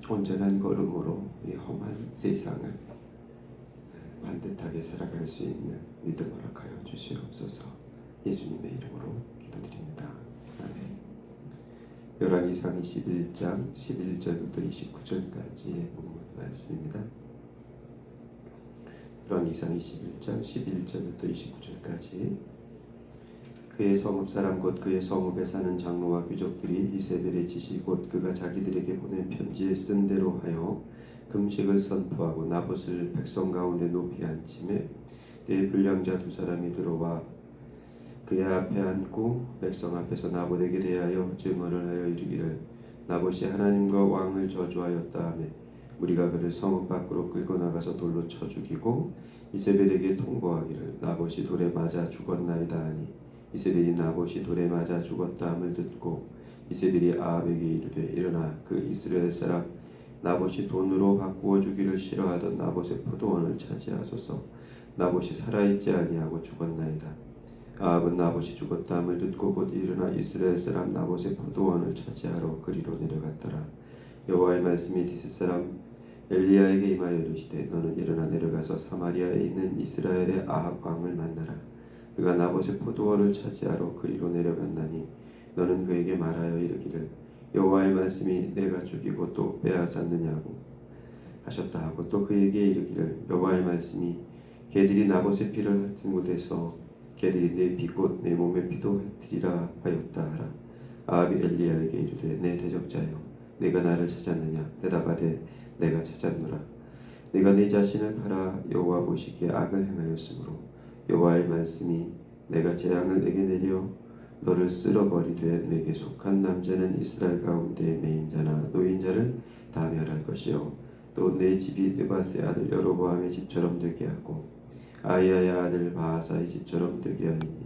온전한 걸음으로 이 험한 세상을 반듯하게 살아갈 수 있는 믿음 허락하여 주시옵소서. 예수님의 이름으로 기도드립니다. 아멘. 열왕기상 21장 11절부터 29절까지의 본문 말씀입니다. 열왕기상 21장 11절부터 29절까지. 그의 성읍 사람 곧 그의 성읍에 사는 장로와 귀족들이 이세벨의 지시 곧 그가 자기들에게 보낸 편지에 쓴 대로 하여 금식을 선포하고 나봇을 백성 가운데 높이 앉히매 때에 불량자 두 사람이 들어와 그의 앞에 앉고 백성 앞에서 나봇에게 대하여 증언을 하여 이르기를 나봇이 하나님과 왕을 저주하였다 하며 우리가 그를 성읍 밖으로 끌고 나가서 돌로 쳐 죽이고 이세벨에게 통보하기를 나봇이 돌에 맞아 죽었나이다 하니 이세벨이 나봇이 돌에 맞아 죽었다 함을 듣고 이세벨이 아합에게 이르되 일어나 그 이스라엘 사람 나봇이 돈으로 바꾸어 주기를 싫어하던 나봇의 포도원을 차지하소서. 나봇이 살아있지 아니하고 죽었나이다. 아합은 나봇이 죽었다 함을 듣고 곧 일어나 이스라엘 사람 나봇의 포도원을 차지하러 그리로 내려갔더라. 여호와의 말씀이 디스 사람 엘리야에게 임하여 이르시되 너는 일어나 내려가서 사마리아에 있는 이스라엘의 아합 왕을 만나라. 그가 나봇의 포도원을 차지하러 그리로 내려갔나니 너는 그에게 말하여 이르기를 여호와의 말씀이 내가 죽이고 또 빼앗았느냐고 하셨다 하고 또 그에게 이르기를 여호와의 말씀이 개들이 나봇의 피를 핥은 곳에서 개들이 내 피 곧 내 몸의 피도 핥으리라 하였다 하라. 아합이 엘리야에게 이르되 내 대적자여 내가 나를 찾았느냐 대답하되 내가 찾았노라. 내가 네 자신을 팔아 여호와 보시기에 악을 행하였으므로 여호와의 말씀이 내가 재앙을 내게 내려 너를 쓸어버리되 내게 속한 남자는 이스라엘 가운데 매인자나 노인자를 다 멸할 것이요 또 내 집이 느바스의 아들 여로보암의 집처럼 되게 하고 아히야의 아들 바하사의 집처럼 되게 하리니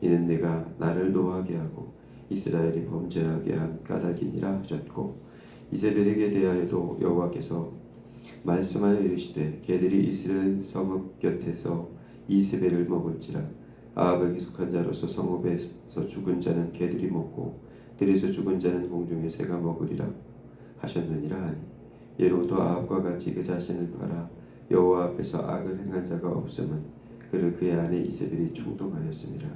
이는 내가 나를 노하게 하고 이스라엘이 범죄하게 한 까닭이니라 하셨고 이세벨에게 대하여도 여호와께서 말씀하여 이르시되 개들이 이스라엘 성읍 곁에서 이세벨을 먹을지라. 아합에게 속한 자로서 성읍에서 죽은 자는 개들이 먹고 들에서 죽은 자는 공중의 새가 먹으리라 하셨느니라 하니 예로부터 아합과 같이 그 자신을 팔아 여호와 앞에서 악을 행한 자가 없음은 그를 그의 아내 이세벨이 충동하였습니다.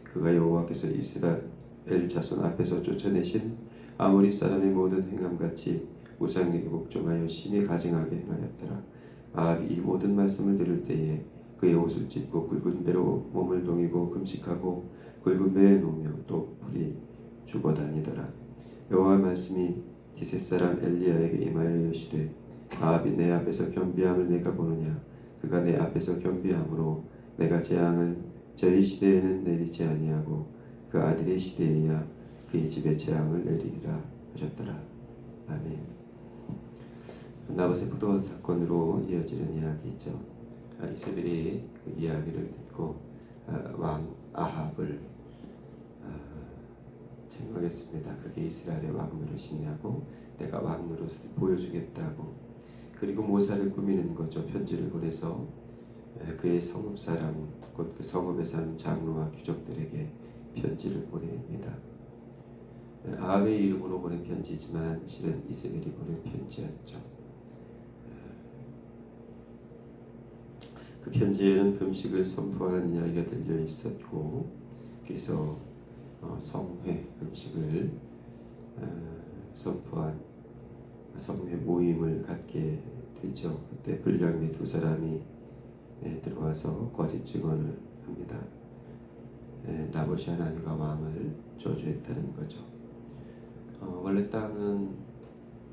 그가 여호와께서 이스라엘 자손 앞에서 쫓아내신 아모리 사람의 모든 행함같이 우상에게 복종하여 심히 가증하게 행하였더라. 아합이 이 모든 말씀을 들을 때에 그의 옷을 찢고 굵은 배로 몸을 동이고 금식하고 굵은 배에 놓으며 또 풀이 죽어 다니더라. 여호와의 말씀이 디셉 사람 엘리야에게 임하여 이르시되 아합이 내 앞에서 겸비함을 내가 보느냐 그가 내 앞에서 겸비함으로 내가 재앙을 저희 시대에는 내리지 아니하고 그 아들의 시대에야 그의 집에 재앙을 내리리라 하셨더라. 아멘. 나봇의 포도원 사건으로 이어지는 이야기죠. 이세벨이 그 이야기를 듣고 왕 아합을 책망했습니다. 그게 이스라엘의 왕 노릇이냐고 내가 왕 노릇을 보여주겠다고. 그리고 모사를 꾸미는 거죠. 편지를 보내서 그의 성읍 사람 곧 그 성읍에 사는 장로와 귀족들에게 편지를 보냅니다. 아합의 이름으로 보낸 편지지만 실은 이세벨이 보낸 편지였죠. 그 편지에는 금식을 선포하는 이야기가 들려 있었고 그래서 성회 금식을 선포한 성회 모임을 갖게 되죠. 그때 불량의 두 사람이 들어와서 거짓 증언을 합니다. 나봇이 하나님과 왕을 저주했다는 거죠. 원래 땅은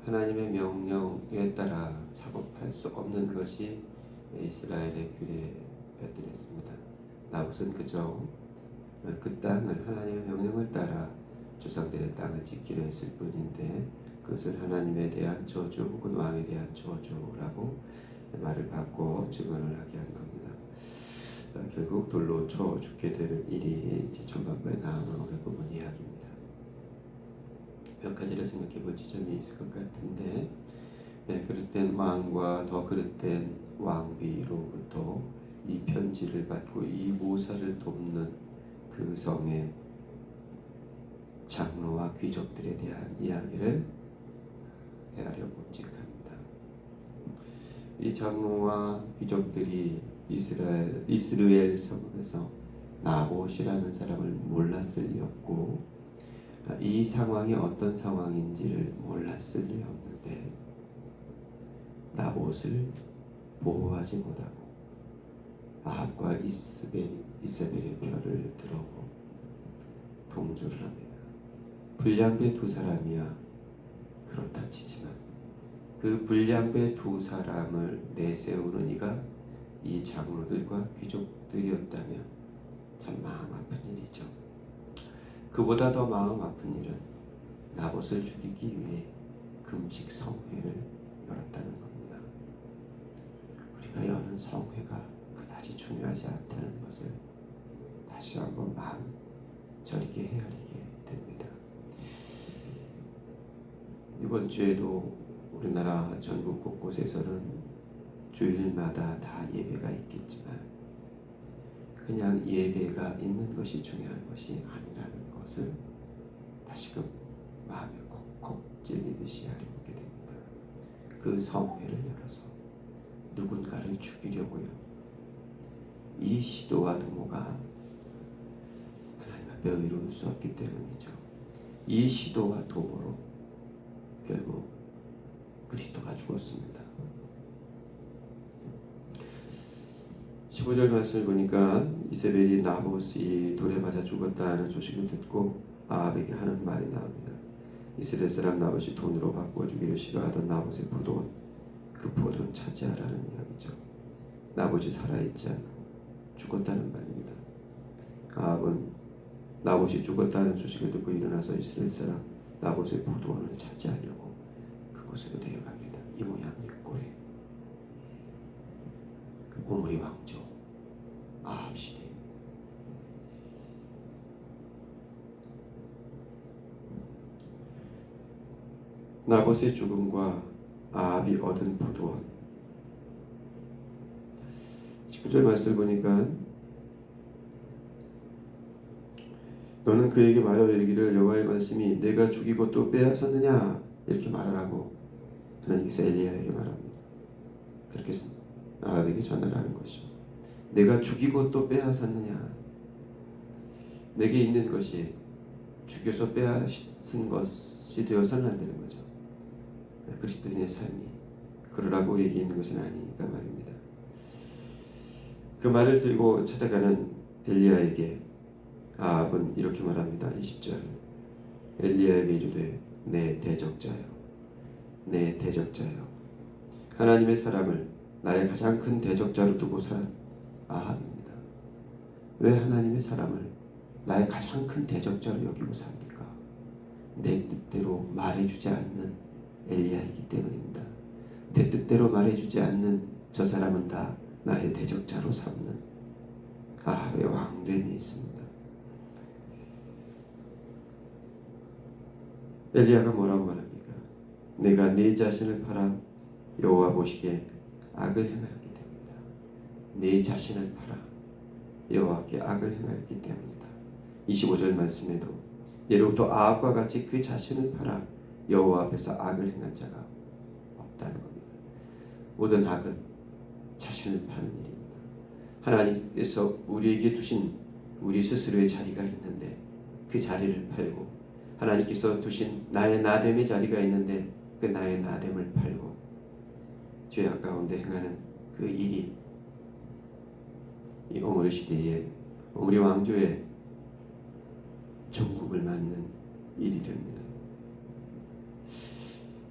하나님의 명령에 따라 사법할 수 없는 것이 이스라엘의 규례였습니다. 나봇은 그저 그 땅을 하나님의 명령을 따라 조상들의 땅을 지키려 했을 뿐인데 그것을 하나님에 대한 저주 혹은 왕에 대한 저주라고 말을 바꿔 증언을 하게 한 겁니다. 결국 돌로 쳐 죽게 되는 일이 전반부에 나오는 오늘 부분 이야기입니다. 몇 가지를 생각해 볼 지점이 있을 것 같은데 그릇된 왕과 더 그릇된 왕비로부터 이 편지를 받고 이 모사를 돕는 그 성의 장로와 귀족들에 대한 이야기를 헤아려 봄직합니다. 이 장로와 귀족들이 이스라엘 성읍에서 나봇이라는 사람을 몰랐을 리 없고 이 상황이 어떤 상황인지를 몰랐을 리 없는데 나봇을 보호하지 못하고 아합과 이세벨의 편을 들어고 동조를 합니다. 불량배 두 사람이야 그렇다 치지만 그 불량배 두 사람을 내세우는 이가 이 장로들과 귀족들이었다면 참 마음 아픈 일이죠. 그보다 더 마음 아픈 일은 나봇을 죽이기 위해 금식 성회를 열었다는 겁니다. 우리가 여는 성회가 그다지 중요하지 않다는 것을 다시 한번 마음 저리게 헤아리게 됩니다. 이번 주에도 우리나라 전국 곳곳에서는 주일마다 다 예배가 있겠지만 그냥 예배가 있는 것이 중요한 것이 아니라는 것을 다시금 마음에 콕콕 찔리듯이 알아보게 됩니다. 그 성회를 열어서 누군가를 죽이려고요. 이 시도와 도모가 하나님 앞에 이룰 수 없기 때문이죠. 이 시도와 도모로 결국 그리스도가 죽었습니다. 15절 말씀을 보니까 이세벨이 나봇이 돌에 맞아 죽었다는 소식을 듣고 아합에게 하는 말이 나옵니다. 이스라엘 사람 나봇이 돈으로 바꾸어 주기를 싫어하던 나봇의 포도원, 그 포도는 차지하라는 이야기죠. 나봇이 살아있지 않고 죽었다는 말입니다. 아합은 나봇이 죽었다는 소식을 듣고 일어나서 이스라엘 사람 나봇의 포도원을 차지하려고 그곳으로 내려갑니다. 이 모양 이 꼴에 오므리 왕조 아합 시대. 나봇의 죽음과 아합이 얻은 포도원. 19절 말씀 보니까 너는 그에게 말하여 이르기를 여호와의 말씀이 내가 죽이고 또 빼앗았느냐 이렇게 말하라고 하나님께서 엘리야에게 말합니다. 그렇게 아합에게 전하라는 것이죠. 내가 죽이고 또 빼앗았느냐. 내게 있는 것이 죽여서 빼앗은 것이 되어서는 안 되는 거죠. 그리스도인의 삶이 그러라고 우리에게 있는 것은 아니니까 말입니다. 그 말을 들고 찾아가는 엘리야에게 아합은 이렇게 말합니다. 20절 엘리야에게 이르되 내 대적자여 내 대적자여. 하나님의 사람을 나의 가장 큰 대적자로 두고 산 아합입니다. 왜 하나님의 사람을 나의 가장 큰 대적자로 여기고 삽니까? 내 뜻대로 말해주지 않는 엘리야이기 때문입니다. 내 뜻대로 말해주지 않는 저 사람은 다 나의 대적자로 삼는 아합의 왕됨이 있습니다. 엘리야가 뭐라고 말합니까? 내가 네 자신을 팔아 여호와 보시기에 악을 행하였기 때문이다. 네 자신을 팔아 여호와께 악을 행하였기 때문이다. 25절 말씀에도 예로부터 아합과 같이 그 자신을 팔아 여호와 앞에서 악을 행한 자가 없다는 겁니다. 모든 악은 자신을 파는 일입니다. 하나님께서 우리에게 두신 우리 스스로의 자리가 있는데 그 자리를 팔고 하나님께서 두신 나의 나됨의 자리가 있는데 그 나의 나됨을 팔고 죄악 가운데 행하는 그 일이 이 오므리 시대에 오므리 왕조의 종국을 맞는 일이 됩니다.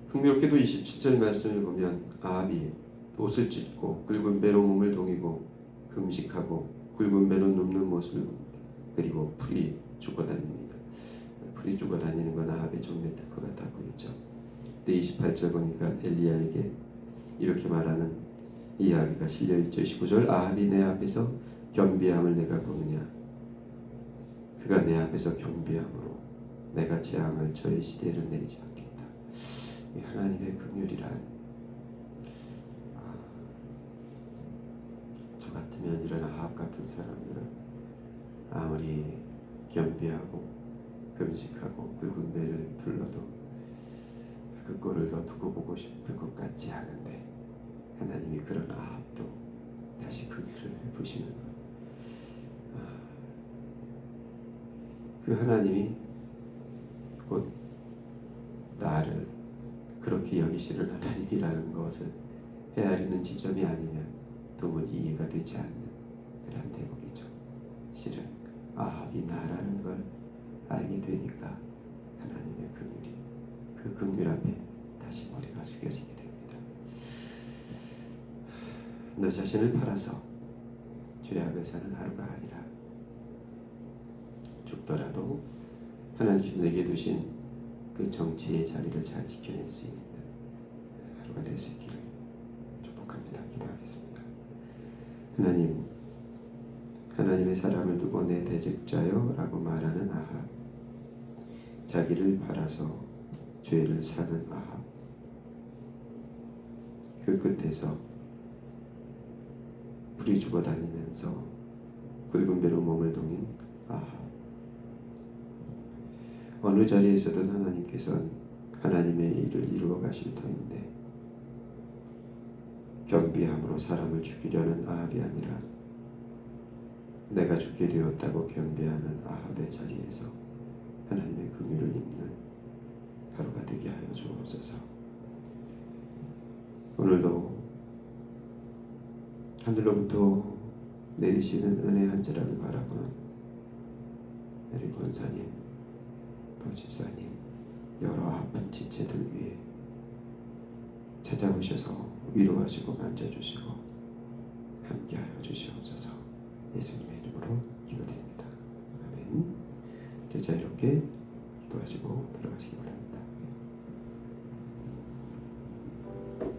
흥미롭게도 27절 말씀을 보면 아합이 옷을 찢고 굵은 배로 몸을 동이고 금식하고 굵은 배로 눕는 모습을 봅니다. 그리고 풀이 죽어다닙니다. 풀이 죽어다니는 건 아합의 종의 특허 같아 보이죠. 근데 28절 보니까 엘리야에게 이렇게 말하는 이야기가 실려있죠. 19절 아합이 내 앞에서 겸비함을 내가 보느냐. 그가 내 앞에서 겸비함으로 내가 재앙을 저의 시대를 내리지 않겠다. 이 하나님의 긍휼이란 저 같으면 이런 아합 같은 사람들은 아무리 겸비하고 금식하고 굵은 배를 둘러도 그 꼴을 더 두고 보고 싶을 것 같지 않은데 하나님이 그런 아합도 다시 긍휼을 베푸시는 것. 그 하나님이 곧 나를 그렇게 여기시는 하나님이라는 것을 헤아리는 지점이 아니면 도무지 이해가 되지 않는 그런 대목이죠. 실은 아합이 나라는 걸 알게 되니까 하나님의 긍휼이 그 긍휼 앞에 다시 머리가 숙여지게 됩니다. 너 자신을 팔아서 죄악을 사는 하루가 아니라 죽더라도 하나님께서 내게 두신 그 정치의 자리를 잘 지켜낼 수 있는 하루가 될 수 있기를 축복합니다. 기도하겠습니다. 하나님, 하나님의 사람을 두고 내 대적자여 라고 말하는 아합, 자기를 팔아서 죄를 사는 아합, 그 끝에서 불이 죽어 다니면서 굵은 배로 몸을 동인 아합, 어느 자리에서든 하나님께서는 하나님의 일을 이루어 가실 터인데 겸비함으로 사람을 죽이려는 아합이 아니라 내가 죽게 되었다고 겸비하는 아합의 자리에서 하나님의 긍휼을 입는 하루가 되게 하여 주옵소서. 오늘도 하늘로부터 내리시는 은혜 한 자락을 바라보는 우리 권사님, 도집사님, 여러 아픈 지체들 위해 찾아오셔서 위로하시고 만져주시고 함께하여 주시옵소서. 예수님의 이름으로 기도드립니다. 아멘. 자, 이렇게 기도하시고 들어가시기 바랍니다.